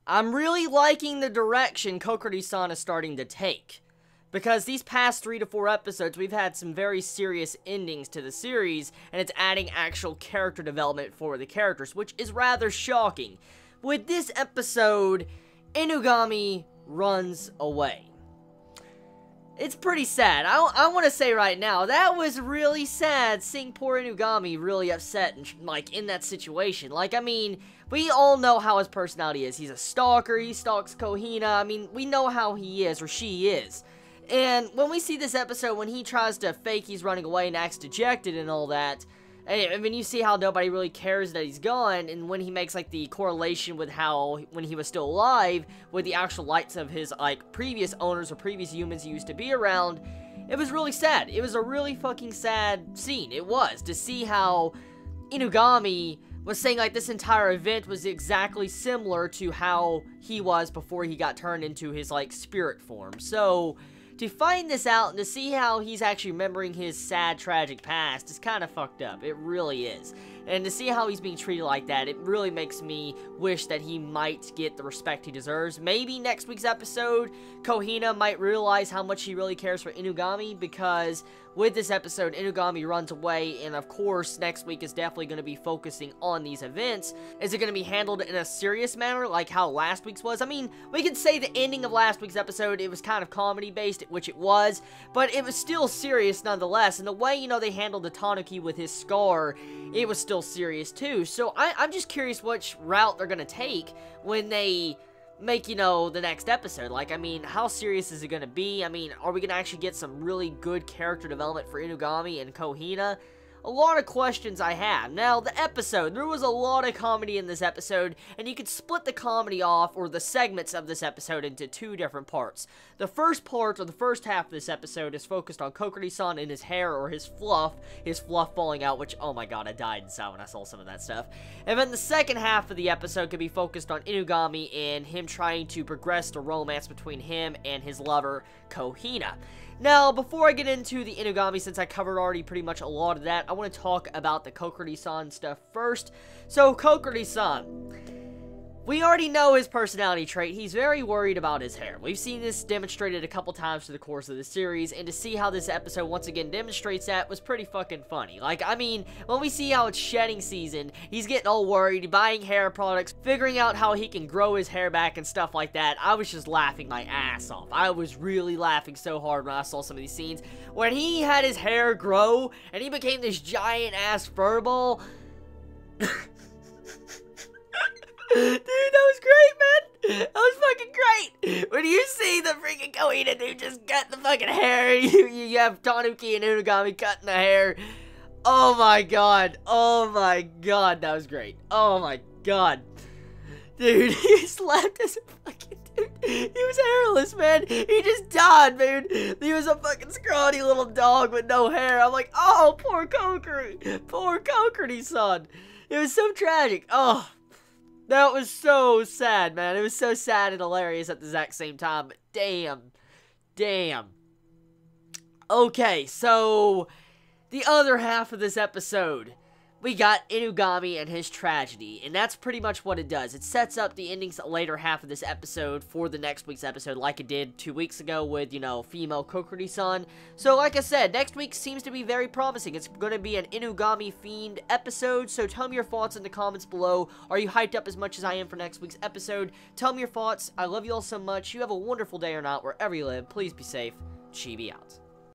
I'm really liking the direction Kokkuri-san is starting to take. Because these past 3 to 4 episodes, we've had some very serious endings to the series, and it's adding actual character development for the characters, which is rather shocking. With this episode, Inugami runs away. It's pretty sad. I want to say right now, that was really sad seeing poor Inugami really upset and, like, in that situation. Like, I mean, we all know how his personality is. He's a stalker, he stalks Kohina. I mean, we know how he is, or she is. And when we see this episode, when he tries to fake he's running away and acts dejected and all that, I mean, you see how nobody really cares that he's gone, and when he makes, like, the correlation with how, when he was still alive, with the actual lights of his, like, previous owners or previous humans he used to be around, it was really sad. It was a really fucking sad scene. It was, to see how Inugami was saying, like, this entire event was exactly similar to how he was before he got turned into his, like, spirit form. So to find this out and to see how he's actually remembering his sad, tragic past is kind of fucked up. It really is. And to see how he's being treated like that, it really makes me wish that he might get the respect he deserves. Maybe next week's episode, Kohina might realize how much he really cares for Inugami, because with this episode, Inugami runs away, and of course, next week is definitely going to be focusing on these events. Is it going to be handled in a serious manner, like how last week's was? I mean, we could say the ending of last week's episode, it was kind of comedy-based, which it was, but it was still serious nonetheless, and the way, you know, they handled the Tanuki with his scar, it was still serious too. So I'm just curious which route they're going to take when they make, you know, the next episode. Like, I mean, how serious is it going to be? I mean, are we going to actually get some really good character development for Inugami and Kohina? A lot of questions I have. Now, the episode, there was a lot of comedy in this episode, and you could split the comedy off, or the segments of this episode, into 2 different parts. The first part, or the first half of this episode, is focused on Kokkuri-san and his hair, or his fluff falling out, which, oh my god, I died inside when I saw some of that stuff. And then the second half of the episode could be focused on Inugami and him trying to progress the romance between him and his lover, Kohina. Now, before I get into the Inugami, since I covered already pretty much a lot of that, I want to talk about the Kokkuri-san stuff first. So, Kokkuri-san, we already know his personality trait. He's very worried about his hair. We've seen this demonstrated a couple times through the course of the series, and to see how this episode once again demonstrates that was pretty fucking funny. Like, I mean, when we see how it's shedding season, he's getting all worried, buying hair products, figuring out how he can grow his hair back and stuff like that. I was just laughing my ass off. I was really laughing so hard when I saw some of these scenes. When he had his hair grow, and he became this giant-ass furball. Dude, that was great, man. That was fucking great. When you see the freaking Kohina dude just cut the fucking hair, you have Tanuki and Inugami cutting the hair. Oh my god. Oh my god, that was great. Oh my god. Dude, he slapped his fucking dude. He was hairless, man. He just died, dude. He was a fucking scrawny little dog with no hair. I'm like, oh, poor Kokkuri. Poor Kokkuri-san. It was so tragic. Oh. That was so sad, man. It was so sad and hilarious at the exact same time. But damn. Damn. Okay, so the other half of this episode, we got Inugami and his tragedy, and that's pretty much what it does. It sets up the endings later half of this episode for the next week's episode, like it did 2 weeks ago with, you know, female Kokkuri-san. So, like I said, next week seems to be very promising. It's going to be an Inugami-themed episode, so tell me your thoughts in the comments below. Are you hyped up as much as I am for next week's episode? Tell me your thoughts. I love you all so much. You have a wonderful day or not, wherever you live. Please be safe. Chibi out.